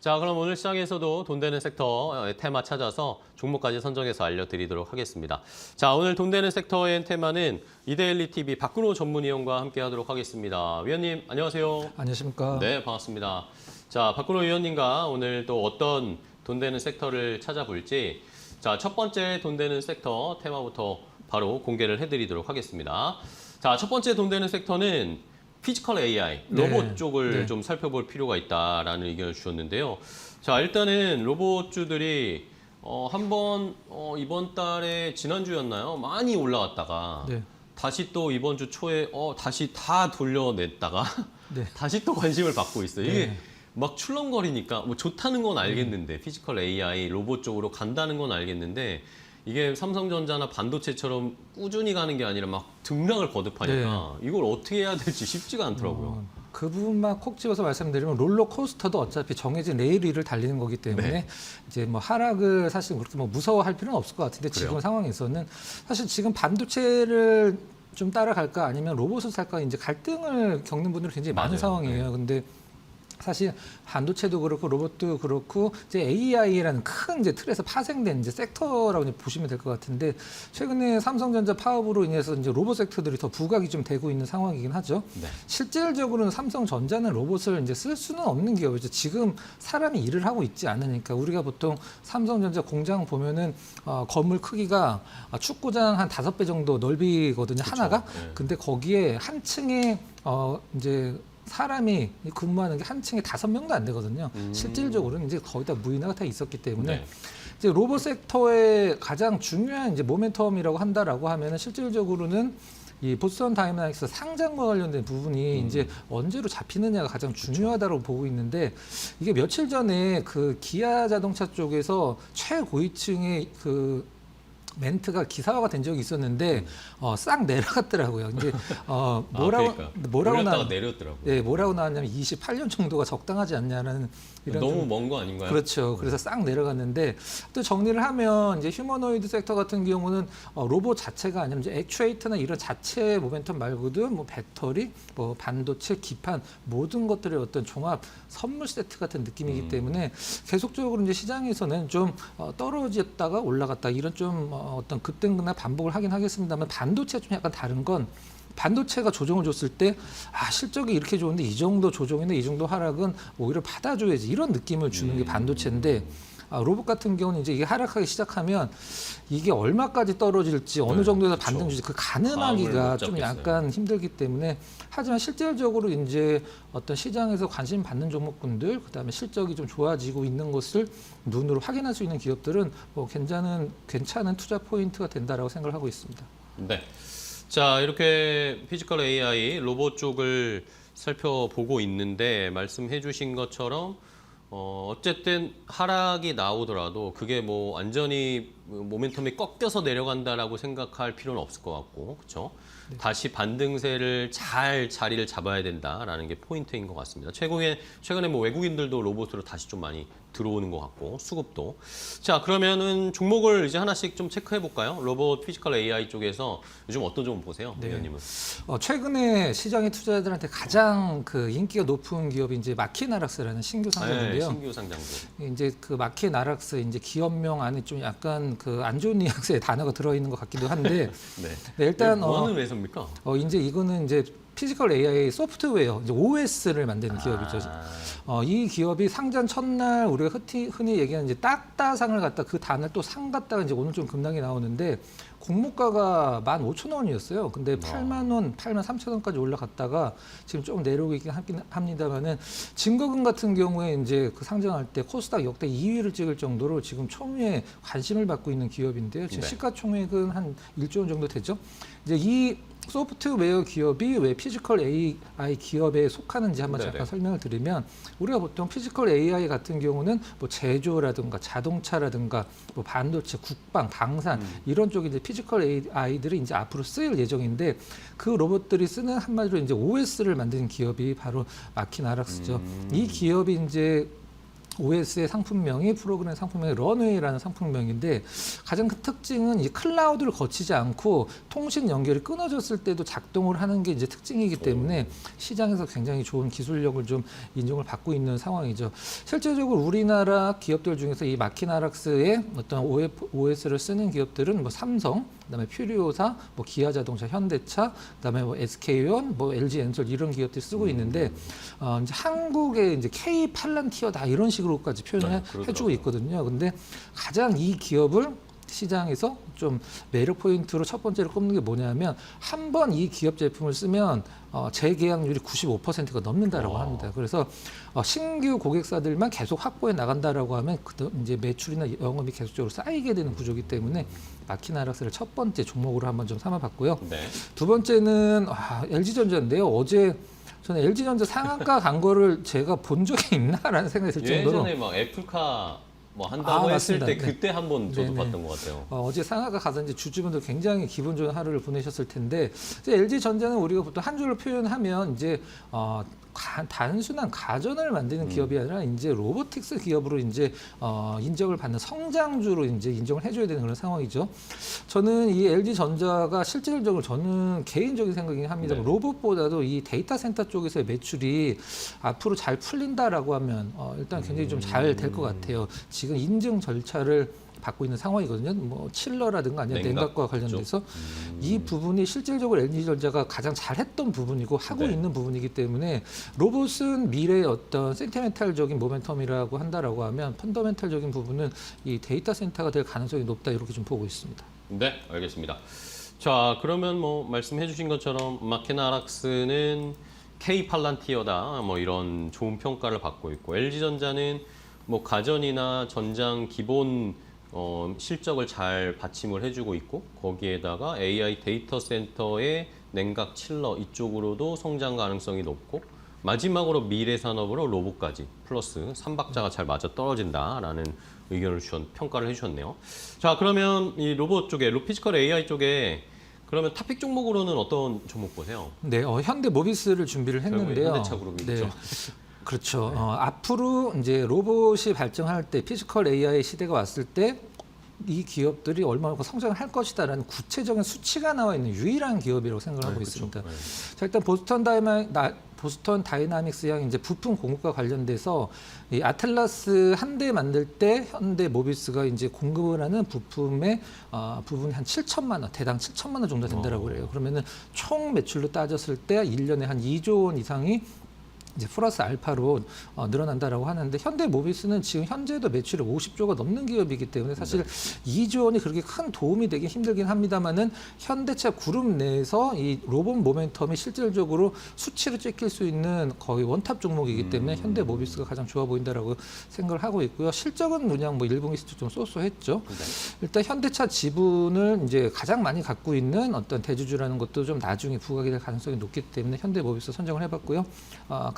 자, 그럼 오늘 시장에서도 돈 되는 섹터 테마 찾아서 종목까지 선정해서 알려드리도록 하겠습니다. 자, 오늘 돈 되는 섹터의 테마는 이데일리 TV 박근호 전문위원과 함께 하도록 하겠습니다. 위원님, 안녕하세요. 안녕하십니까. 네, 반갑습니다. 자, 박근호 위원님과 오늘 또 어떤 돈 되는 섹터를 찾아볼지, 자, 첫 번째 돈 되는 섹터 테마부터 바로 공개를 해드리도록 하겠습니다. 자, 첫 번째 돈 되는 sektor는 피지컬 AI, 로봇 네. 쪽을 좀 살펴볼 필요가 있다라는 의견을 주셨는데요. 자, 일단은 로봇주들이 한번 이번 달에 지난주였나요? 많이 올라왔다가 네. 다시 또 이번 주 초에 다시 다 돌려냈다가 네. 다시 또 관심을 받고 있어요. 이게 네. 막 출렁거리니까 뭐 좋다는 건 알겠는데 피지컬 AI, 로봇 쪽으로 간다는 건 알겠는데 이게 삼성전자나 반도체처럼 꾸준히 가는 게 아니라 막 등락을 거듭하니까 이걸 어떻게 해야 될지 쉽지가 않더라고요. 그 부분만 콕 집어서 말씀드리면 롤러코스터도 어차피 정해진 레일 위를 달리는 거기 때문에 네. 이제 뭐 하락을 사실 그렇게 뭐 무서워할 필요는 없을 것 같은데 그래요? 지금 상황에서는 사실 지금 반도체를 좀 따라갈까 아니면 로봇을 살까 이제 갈등을 겪는 분들이 굉장히 많은 맞아요. 상황이에요. 근데 사실 반도체도 그렇고 로봇도 그렇고 이제 AI라는 큰 이제 틀에서 파생된 이제 섹터라고 이제 보시면 될 것 같은데 최근에 삼성전자 파업으로 인해서 이제 로봇 섹터들이 더 부각이 좀 되고 있는 상황이긴 하죠. 네. 실질적으로는 삼성전자는 로봇을 이제 쓸 수는 없는 기업이죠. 지금 사람이 일을 하고 있지 않으니까 우리가 보통 삼성전자 공장 보면은 건물 크기가 축구장 한 5배 정도 넓이거든요. 그쵸. 하나가. 네. 근데 거기에 한 층에 이제 사람이 근무하는 게 한 층에 5명도 안 되거든요. 실질적으로는 이제 거의 다 무인화가 다 있었기 때문에 네. 이제 로봇 섹터의 가장 중요한 이제 모멘텀이라고 한다라고 하면은 실질적으로는 이 보스턴 다이나믹스 상장과 관련된 부분이 이제 언제로 잡히느냐가 가장 중요하다고 보고 있는데 이게 며칠 전에 그 기아 자동차 쪽에서 최고위층의 그 멘트가 기사화가 된 적이 있었는데 싹 내려갔더라고요. 이제 뭐라고 올렸다가 나 내렸더라고요. 네, 뭐라고 나왔냐면 28년 정도가 적당하지 않냐는 이런 너무 좀 먼 거 아닌가요? 그렇죠. 그래서 싹 내려갔는데 또 정리를 하면 이제 휴머노이드 섹터 같은 경우는 로봇 자체가 아니면 이제 액추에이터나 이런 자체 모멘텀 말고도 뭐 배터리, 뭐 반도체, 기판 모든 것들의 어떤 종합 선물 세트 같은 느낌이기 때문에 계속적으로 이제 시장에서는 좀 떨어졌다가 올라갔다 이런 좀 어떤 급등이나 반복을 하긴 하겠습니다만 반도체가 좀 약간 다른 건 반도체가 조정을 줬을 때 실적이 이렇게 좋은데 이 정도 조정이나 이 정도 하락은 오히려 받아줘야지 이런 느낌을 주는 게 반도체인데 로봇 같은 경우는 이제 이게 하락하기 시작하면 이게 얼마까지 떨어질지 어느 정도에서 반등 주지 그 가늠하기가 좀 약간 힘들기 때문에 하지만 실질적으로 이제 어떤 시장에서 관심 받는 종목군들 그다음에 실적이 좀 좋아지고 있는 것을 눈으로 확인할 수 있는 기업들은 뭐 괜찮은 투자 포인트가 된다라고 생각을 하고 있습니다. 네. 자, 이렇게 피지컬 AI 로봇 쪽을 살펴보고 있는데 말씀해 주신 것처럼 어쨌든 하락이 나오더라도 그게 뭐 완전히 모멘텀이 꺾여서 내려간다라고 생각할 필요는 없을 것 같고, 그렇죠? 네. 다시 반등세를 잘 자리를 잡아야 된다라는 게 포인트인 것 같습니다. 최근에 뭐 외국인들도 로봇으로 다시 좀 많이 들어오는 것 같고 수급도. 자, 그러면은 종목을 이제 하나씩 좀 체크해 볼까요? 로봇 피지컬 AI 쪽에서 요즘 어떤 종목 보세요, 위원님은? 최근에 시장의 투자자들한테 가장 그 인기가 높은 기업이 이제 마키나락스라는 신규 상장인데요. 네, 신규 상장주. 이제 그 마키나락스 이제 기업명 안에 좀 약간 그 안 좋은 뉘앙스의 단어가 들어 있는 것 같기도 한데 네. 네, 일단 뭐 하는 회사입니까? 이제 이거는 이제 피지컬 AI 소프트웨어, 이제 OS를 만드는 기업이죠. 이 기업이 상장 첫날 우리가 흔히 얘기하는 이제 딱따상을 갖다 그 단을 또 상 갖다가 이제 오늘 좀 급락이 나오는데 공모가가 15,000원이었어요. 근데 8만 원, 8만 3천 원까지 올라갔다가 지금 조금 내려오고 있긴 합니다만은 증거금 같은 경우에 이제 그 상장할 때 코스닥 역대 2위를 찍을 정도로 지금 총회에 관심을 받고 있는 기업인데요. 지금 시가총액은 한 1조 원 정도 되죠. 이제 이 소프트웨어 기업이 왜 피지컬 AI 기업에 속하는지 한번 잠깐 설명을 드리면 우리가 보통 피지컬 AI 같은 경우는 뭐 제조라든가 자동차라든가 뭐 반도체, 국방, 방산 이런 쪽에 이제 피지컬 AI들이 이제 앞으로 쓰일 예정인데 그 로봇들이 쓰는 한마디로 이제 OS를 만드는 기업이 바로 마키나락스죠. 이 기업이 이제 OS의 상품명이 프로그램 상품명이 런웨이라는 상품명인데 가장 큰 특징은 이 클라우드를 거치지 않고 통신 연결이 끊어졌을 때도 작동을 하는 게 이제 특징이기 때문에 시장에서 굉장히 좋은 기술력을 좀 인정을 받고 있는 상황이죠. 실제적으로 우리나라 기업들 중에서 이 마키나락스의 어떤 OS를 쓰는 기업들은 뭐 삼성, 그다음에 퓨리오사, 뭐 기아자동차, 현대차, 그다음에 뭐 SK온, 뭐 LG엔솔 이런 기업들이 쓰고 있는데 이제 한국의 이제 K 팔란티어다 이런 식으로까지 표현을 해주고 있거든요. 근데 가장 이 기업을 시장에서 좀 매력 포인트로 첫 번째로 꼽는 게 뭐냐면 한 번 이 기업 제품을 쓰면 재계약률이 95%가 넘는다라고 합니다. 그래서 신규 고객사들만 계속 확보해 나간다라고 하면 이제 매출이나 영업이 계속적으로 쌓이게 되는 구조이기 때문에 마키나락스를 첫 번째 종목으로 한번 좀 삼아봤고요. 네. 두 번째는 LG전자인데요. 어제 저는 LG전자 상한가 간 거를 제가 본 적이 있나라는 생각이 들 정도로 예전에 막 애플카 뭐 한다고 했을 맞습니다. 때 네. 그때 한번 저도 네네. 봤던 것 같아요. 어제 상하가 가서 이제 주주분들 굉장히 기분 좋은 하루를 보내셨을 텐데 LG전자는 우리가 보통 한 줄로 표현하면 이제 단순한 가전을 만드는 기업이 아니라 이제 로보틱스 기업으로 이제 인정을 받는 성장주로 이제 인정을 해줘야 되는 그런 상황이죠. 저는 이 LG전자가 실질적으로 저는 개인적인 생각이긴 합니다. 네. 로봇보다도 이 데이터 센터 쪽에서의 매출이 앞으로 잘 풀린다라고 하면 일단 굉장히 좀 잘 될 것 같아요. 지금 인증 절차를 받고 있는 상황이거든요. 뭐 칠러라든가 아니면 냉각과 관련돼서 이 부분이 실질적으로 LG전자가 가장 잘했던 부분이고 하고 네. 있는 부분이기 때문에 로봇은 미래의 어떤 센티멘탈적인 모멘텀이라고 한다라고 하면 펀더멘탈적인 부분은 이 데이터 센터가 될 가능성이 높다 이렇게 좀 보고 있습니다. 네, 알겠습니다. 자, 그러면 뭐 말씀해 주신 것처럼 마키나락스는 K 팔란티어다 뭐 이런 좋은 평가를 받고 있고 LG전자는 뭐 가전이나 전장 기본 실적을 잘 받침을 해주고 있고 거기에다가 AI 데이터 센터의 냉각 칠러 이쪽으로도 성장 가능성이 높고 마지막으로 미래 산업으로 로봇까지 플러스 3박자가 잘 맞아 떨어진다라는 의견을 평가를 해주셨네요. 자, 그러면 이 로봇 쪽에 피지컬 AI 쪽에 그러면 탑픽 종목으로는 어떤 종목 보세요? 네, 현대 모비스를 준비를 했는데요. 현대차 그룹이죠. 네. 그렇죠. 앞으로 이제 로봇이 발전할 때 피지컬 AI 시대가 왔을 때 이 기업들이 얼마나 성장을 할 것이다라는 구체적인 수치가 나와 있는 유일한 기업이라고 생각하고 있습니다. 네. 자, 일단 보스턴 다이나믹스형 이제 부품 공급과 관련돼서 이 아틀라스 한 대 만들 때 현대 모비스가 이제 공급을 하는 부품의 부분이 한 7천만 원, 대당 7천만 원 정도 된다라고 그래요. 그러면은 총 매출로 따졌을 때 1년에 한 2조 원 이상이 이제 플러스 알파로 늘어난다라고 하는데 현대 모비스는 지금 현재도 매출이 50조가 넘는 기업이기 때문에 사실 2조 원이 그렇게 큰 도움이 되긴 힘들긴 합니다만은 현대차 그룹 내에서 이 로봇 모멘텀이 실질적으로 수치로 찍힐 수 있는 거의 원탑 종목이기 때문에 현대 모비스가 가장 좋아 보인다라고 생각을 하고 있고요. 실적은 그냥 뭐 일본 기술도 좀 쏘쏘했죠. 일단 현대차 지분을 이제 가장 많이 갖고 있는 어떤 대주주라는 것도 좀 나중에 부각이 될 가능성이 높기 때문에 현대 모비스 선정을 해봤고요.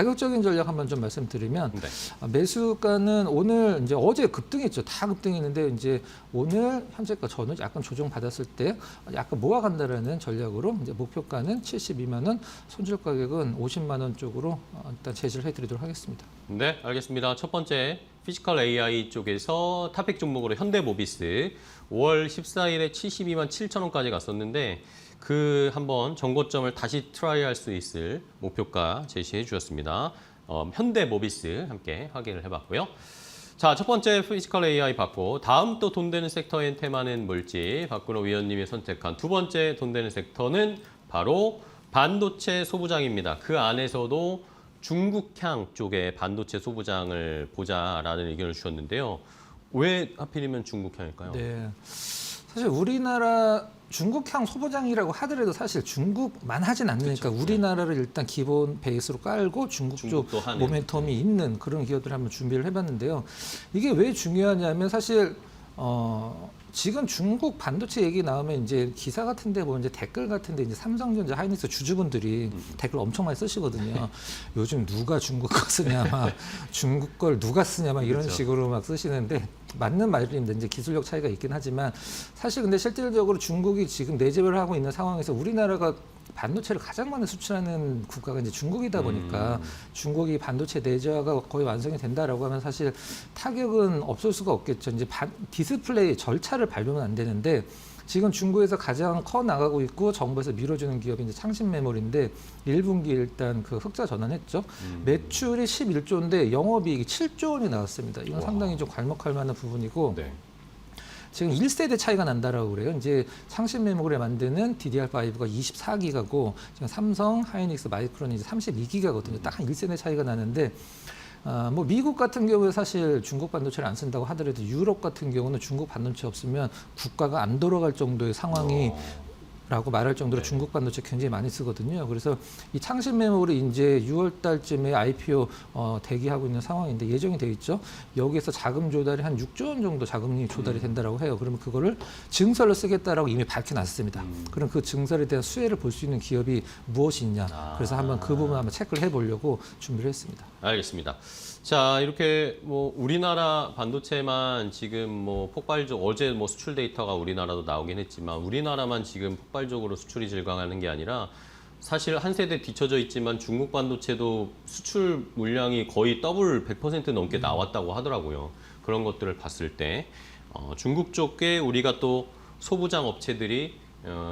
가격적인 전략 한번 좀 말씀드리면 매수가는 오늘 이제 어제 급등했죠. 다 급등했는데 이제 오늘 현재가 저는 약간 조정 받았을 때 약간 모아간다라는 전략으로 이제 목표가는 72만 원, 손절 가격은 50만 원 쪽으로 일단 제시를 해드리도록 하겠습니다. 네, 알겠습니다. 첫 번째 피지컬 AI 쪽에서 탑픽 종목으로 현대모비스 5월 14일에 72만 7천 원까지 갔었는데 그 한번 정고점을 다시 트라이할 수 있을 목표가 제시해 주셨습니다. 현대모비스 함께 확인을 해봤고요. 자, 첫 번째 피지컬 AI 봤고 다음 또 돈 되는 섹터엔 테마는 뭘지 박근호 위원님이 선택한 두 번째 돈 되는 섹터는 바로 반도체 소부장입니다. 그 안에서도 중국향 쪽의 반도체 소부장을 보자라는 의견을 주셨는데요. 왜 하필이면 중국향일까요? 네, 사실 우리나라 중국향 소부장이라고 하더라도 사실 중국만 하진 않으니까 그렇죠. 우리나라를 일단 기본 베이스로 깔고 중국 쪽 모멘텀이 있는 그런 기업들을 한번 준비를 해봤는데요. 이게 왜 중요하냐면 사실 지금 중국 반도체 얘기 나오면 이제 기사 같은데 보면 이제 댓글 같은데 이제 삼성전자, 하이닉스 주주분들이 댓글 엄청 많이 쓰시거든요. 요즘 누가 중국 거 쓰냐, 막 중국 걸 누가 쓰냐, 막 이런 그렇죠. 식으로 막 쓰시는데 맞는 말입니다. 이제 기술력 차이가 있긴 하지만 사실 근데 실질적으로 중국이 지금 내재를 하고 있는 상황에서 우리나라가 반도체를 가장 많이 수출하는 국가가 이제 중국이다 보니까 중국이 반도체 내재화가 거의 완성이 된다라고 하면 사실 타격은 없을 수가 없겠죠. 이제 디스플레이 절차를 밟으면 안 되는데 지금 중국에서 가장 커 나가고 있고 정부에서 밀어주는 기업이 이제 창신 메모리인데 1분기 일단 그 흑자 전환했죠. 매출이 11조인데 영업이익이 7조 원이 나왔습니다. 이건 상당히 좀 괄목할 만한 부분이고. 네. 지금 1세대 차이가 난다라고 그래요. 이제 창신 메모리를 만드는 DDR5가 24기가고 지금 삼성, 하이닉스, 마이크론이 이제 32기가거든요. 딱 한 1세대 차이가 나는데 뭐 미국 같은 경우에 사실 중국 반도체를 안 쓴다고 하더라도 유럽 같은 경우는 중국 반도체 없으면 국가가 안 돌아갈 정도의 상황이 라고 말할 정도로 네. 중국 반도체 굉장히 많이 쓰거든요. 그래서 이 창신 메모리 이제 6월 달쯤에 IPO 대기하고 있는 상황인데 예정이 돼 있죠. 여기에서 자금 조달이 한 6조 원 정도 자금이 조달이 된다라고 해요. 그러면 그거를 증설로 쓰겠다라고 이미 밝혀놨습니다. 그럼 그 증설에 대한 수혜를 볼 수 있는 기업이 무엇이 있냐. 그래서 한번 그 부분 한번 체크를 해보려고 준비를 했습니다. 알겠습니다. 자, 이렇게 뭐 우리나라 반도체만 지금 뭐 폭발적 어제 뭐 수출 데이터가 우리나라도 나오긴 했지만 우리나라만 지금 폭발적으로 수출이 증가하는 게 아니라 사실 한 세대 뒤쳐져 있지만 중국 반도체도 수출 물량이 거의 더블 100% 넘게 나왔다고 하더라고요. 그런 것들을 봤을 때 중국 쪽에 우리가 또 소부장 업체들이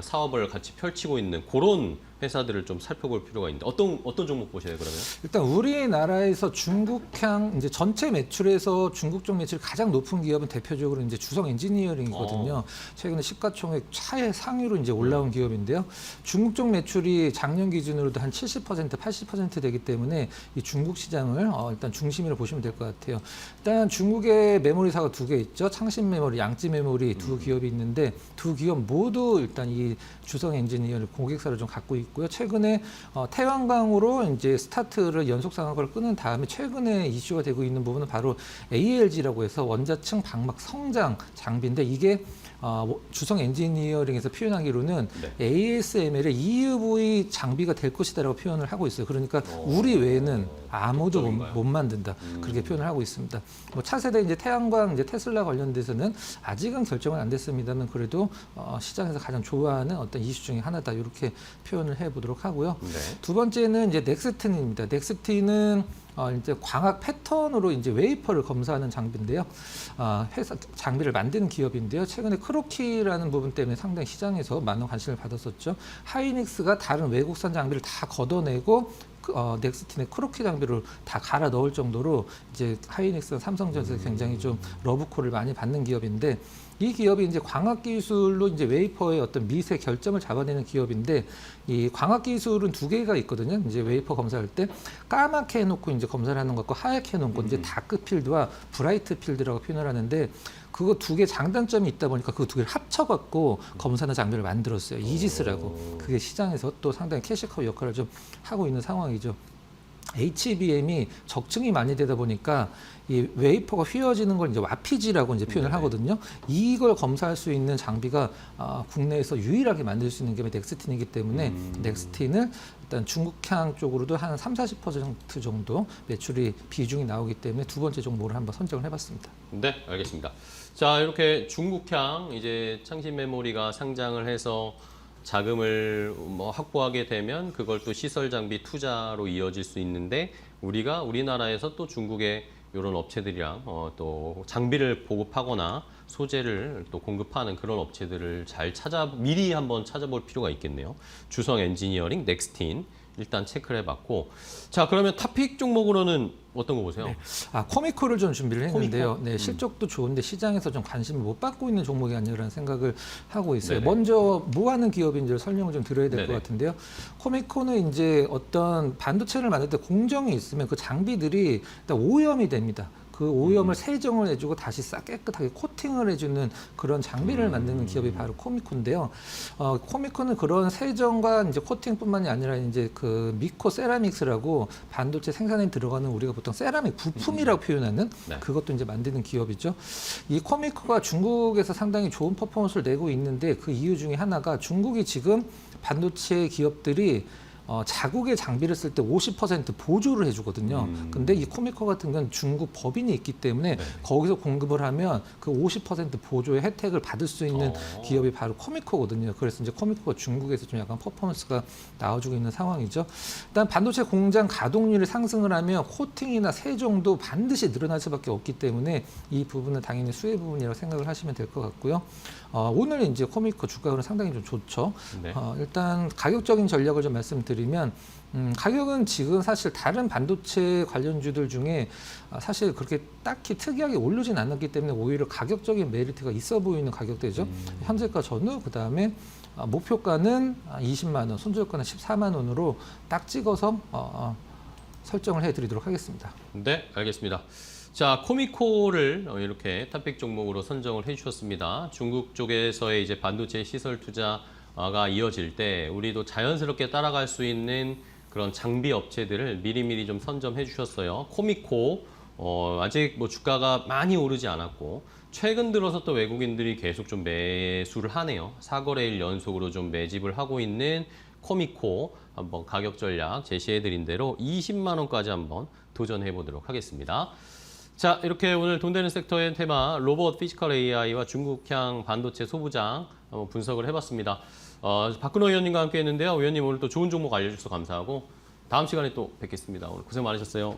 사업을 같이 펼치고 있는 그런 회사들을 좀 살펴볼 필요가 있는데 어떤 종목 보셔요 그러면? 일단 우리나라에서 중국향 이제 전체 매출에서 중국 쪽 매출이 가장 높은 기업은 대표적으로 이제 주성 엔지니어링이거든요. 최근에 시가총액 최상위로 이제 올라온 기업인데요. 중국 쪽 매출이 작년 기준으로도 한 70%, 80% 되기 때문에 이 중국 시장을 일단 중심으로 보시면 될 것 같아요. 일단 중국의 메모리사가 두 개 있죠. 창신 메모리, 양지 메모리 두 기업이 있는데 두 기업 모두 일단 이 주성 엔지니어를 고객사를 좀 갖고 있고요. 최근에 태완강으로 이제 스타트를 연속 상황을 끊은 다음에 최근에 이슈가 되고 있는 부분은 바로 ALG라고 해서 원자층 방막 성장 장비인데 이게 주성 엔지니어링에서 표현하기로는 네. ASML의 EUV 장비가 될 것이다라고 표현을 하고 있어요. 그러니까 우리 외에는 아무도 못 만든다. 그렇게 표현을 하고 있습니다. 뭐 차세대 이제 태양광 이제 테슬라 관련돼서는 아직은 결정은 안 됐습니다만 그래도 시장에서 가장 좋아하는 어떤 이슈 중에 하나다. 이렇게 표현을 해보도록 하고요. 네. 두 번째는 이제 넥스틴입니다. 넥스틴은 이제 광학 패턴으로 이제 웨이퍼를 검사하는 장비인데요. 회사 장비를 만드는 기업인데요. 최근에 크로키라는 부분 때문에 상당히 시장에서 많은 관심을 받았었죠. 하이닉스가 다른 외국산 장비를 다 걷어내고 넥스틴의 크로키 장비를 다 갈아 넣을 정도로 이제 하이닉스가 삼성전자에서 굉장히 좀 러브콜을 많이 받는 기업인데 이 기업이 이제 광학 기술로 이제 웨이퍼의 어떤 미세 결점을 잡아내는 기업인데 이 광학 기술은 두 개가 있거든요. 이제 웨이퍼 검사할 때 까맣게 해놓고 이제 검사를 하는 것과 하얗게 해놓고 이제 다크 필드와 브라이트 필드라고 표현을 하는데 그거 두 개 장단점이 있다 보니까 그 두 개를 합쳐갖고 검사나 장비를 만들었어요. 이지스라고. 그게 시장에서 또 상당히 캐시카우 역할을 좀 하고 있는 상황이죠. HBM이 적층이 많이 되다 보니까 이 웨이퍼가 휘어지는 걸 이제 와피지라고 이제 표현을 하거든요. 이걸 검사할 수 있는 장비가 국내에서 유일하게 만들 수 있는 게 넥스틴이기 때문에 넥스틴을 일단 중국향 쪽으로도 한 30-40% 정도 매출이 비중이 나오기 때문에 두 번째 종목을 한번 선정을 해봤습니다. 네, 알겠습니다. 자, 이렇게 중국향 이제 창신 메모리가 상장을 해서 자금을 뭐 확보하게 되면 그걸 또 시설 장비 투자로 이어질 수 있는데 우리가 우리나라에서 또 중국의 이런 업체들이랑 또 장비를 보급하거나 소재를 또 공급하는 그런 업체들을 잘 미리 한번 찾아볼 필요가 있겠네요. 주성 엔지니어링, 넥스틴 일단 체크를 해봤고, 자 그러면 탑픽 종목으로는 어떤 거 보세요? 네. 코미코를 좀 준비를 했는데요. 코미코? 네, 실적도 좋은데 시장에서 좀 관심을 못 받고 있는 종목이 아니라는 생각을 하고 있어요. 네네. 먼저 뭐 하는 기업인지를 설명을 좀 드려야 될 것 네네. 같은데요. 코미코는 이제 어떤 반도체를 만들 때 공정이 있으면 그 장비들이 일단 오염이 됩니다. 그 오염을 세정을 해주고 다시 싹 깨끗하게 코팅을 해주는 그런 장비를 만드는 기업이 바로 코미코인데요. 코미코는 그런 세정과 이제 코팅뿐만이 아니라 이제 그 미코 세라믹스라고 반도체 생산에 들어가는 우리가 보통 세라믹 부품이라고 표현하는 네. 그것도 이제 만드는 기업이죠. 이 코미코가 중국에서 상당히 좋은 퍼포먼스를 내고 있는데 그 이유 중에 하나가 중국이 지금 반도체 기업들이 자국의 장비를 쓸 때 50% 보조를 해주거든요. 근데 이 코미코 같은 건 중국 법인이 있기 때문에 네. 거기서 공급을 하면 그 50% 보조의 혜택을 받을 수 있는 기업이 바로 코미코거든요. 그래서 이제 코미코가 중국에서 좀 약간 퍼포먼스가 나와주고 있는 상황이죠. 일단 반도체 공장 가동률이 상승을 하면 코팅이나 세정도 반드시 늘어날 수밖에 없기 때문에 이 부분은 당연히 수혜 부분이라고 생각을 하시면 될 것 같고요. 오늘 이제 코미코 주가는 상당히 좀 좋죠. 네. 일단 가격적인 전략을 좀 말씀드리면 가격은 지금 사실 다른 반도체 관련주들 중에 사실 그렇게 딱히 특이하게 오르진 않았기 때문에 오히려 가격적인 메리트가 있어 보이는 가격대죠. 현재가 전후 그다음에 목표가는 20만 원, 손절가는 14만 원으로 딱 찍어서 설정을 해드리도록 하겠습니다. 네, 알겠습니다. 자, 코미코를 이렇게 탑픽 종목으로 선정을 해주셨습니다. 중국 쪽에서의 이제 반도체 시설 투자가 이어질 때 우리도 자연스럽게 따라갈 수 있는 그런 장비 업체들을 미리미리 좀 선점해 주셨어요. 코미코 아직 뭐 주가가 많이 오르지 않았고 최근 들어서 또 외국인들이 계속 좀 매수를 하네요. 4거래일 연속으로 좀 매집을 하고 있는 코미코 한번 가격 전략 제시해 드린 대로 20만 원까지 한번 도전해 보도록 하겠습니다. 자, 이렇게 오늘 돈 되는 섹터의 테마 로봇 피지컬 AI와 중국향 반도체 소부장 한번 분석을 해봤습니다. 박근호 의원님과 함께 했는데요. 의원님 오늘 또 좋은 종목 알려주셔서 감사하고 다음 시간에 또 뵙겠습니다. 오늘 고생 많으셨어요.